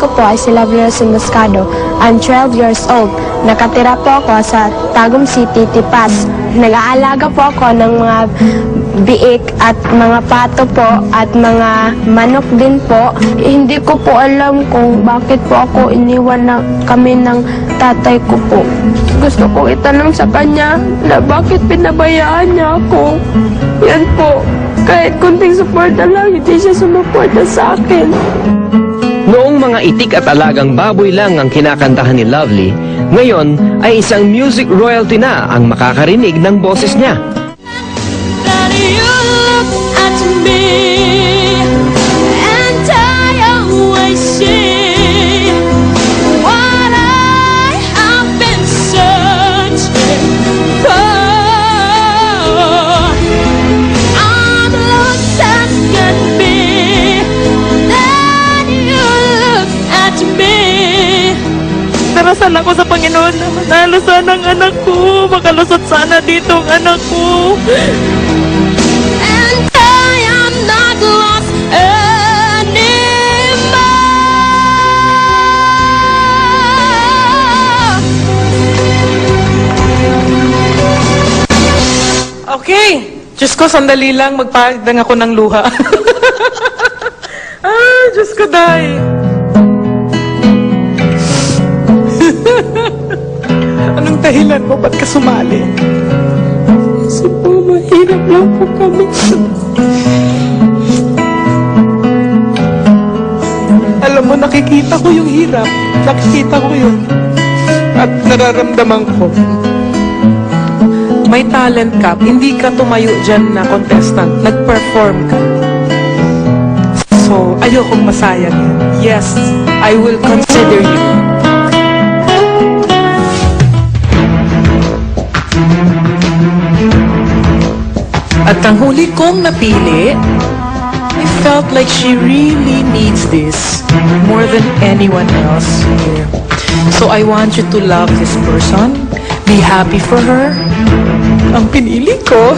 ko po ay si Lovely Rose Moscado. I'm 12 years old. Nakatira po ako sa Tagum City, Tipas. Nag-aalaga po ako ng mga biik at mga pato po at mga manok din po. Hindi ko po alam kung bakit po ako iniwan na kami ng tatay ko po. Gusto kong itanong sa kanya na bakit pinabayaan niya ako. Yan po. Kahit kunting suporta lang, hindi siya sumuporta sa akin. Noong mga itik at alagang baboy lang ang kinakantahan ni Lovely, ngayon ay isang music royalty na ang makakarinig ng boses niya. That you look at me and I always see what I have been searching for. I'm lost as can be. That you look at me. Darasal ako sa Panginoon na manalo sana ang anak ko. Makalusot sana dito ang anak ko. And I am not lost anymore. Okay. Diyos ko, sandali lang. Magpagdang ako ng luha. Ah, Diyos ko, day. Anong dahilan mo? Ba't ka sumali? Kasi po, mahirap lang po kami. Alam mo, nakikita ko yung hirap. Nakikita ko yun. At nararamdaman ko. May talent ka. Hindi ka tumayo dyan na contestant. Nag-perform ka. So, ayokong masayang yan. Yes, I will consider you. At ang huli kong napili, I felt like she really needs this more than anyone else here. So I want you to love this person, be happy for her. Ang pinili ko,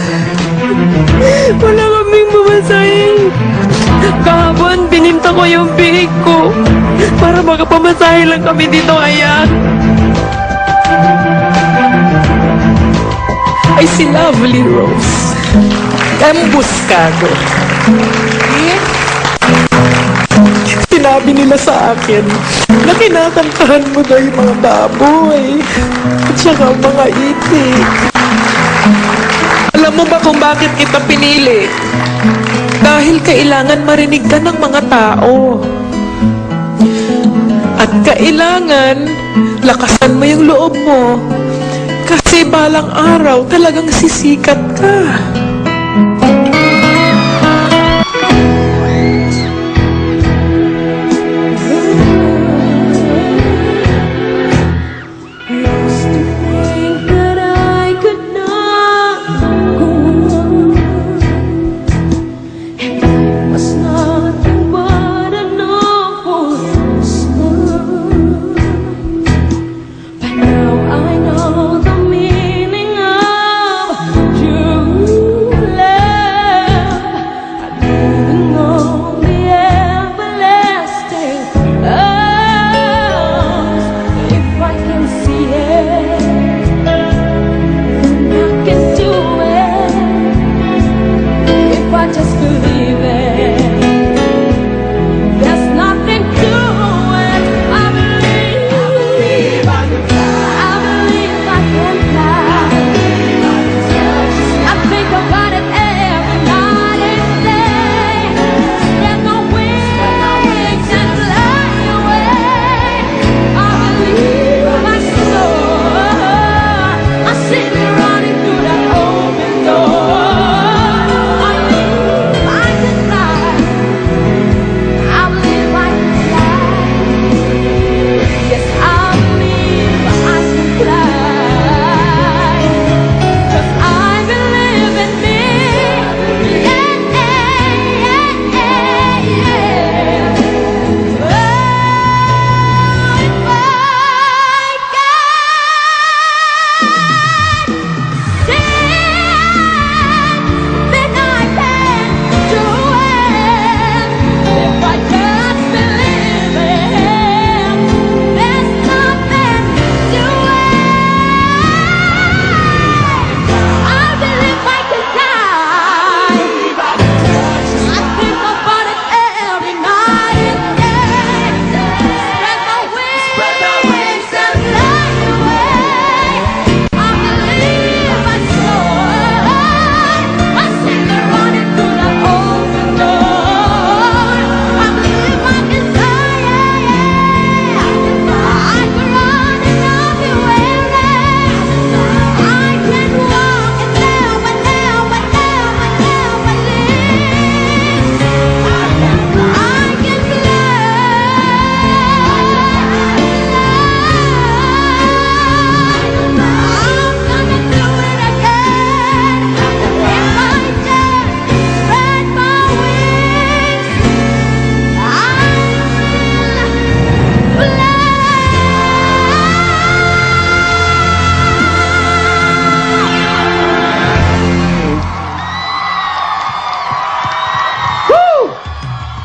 wala kaming mamasahin. Kahapon, bininta ko yung bihig ko para makapamasahe lang kami dito kaya. Ay, si Lovely Rose. Embuscado. Sinabi nila sa akin na kinakantahan mo daw yung mga baboy at saka mga itik. Alam mo ba kung bakit kita pinili? Dahil kailangan marinig ka ng mga tao. At kailangan lakasan mo yung loob mo. Kasi balang araw talagang sisikat ka.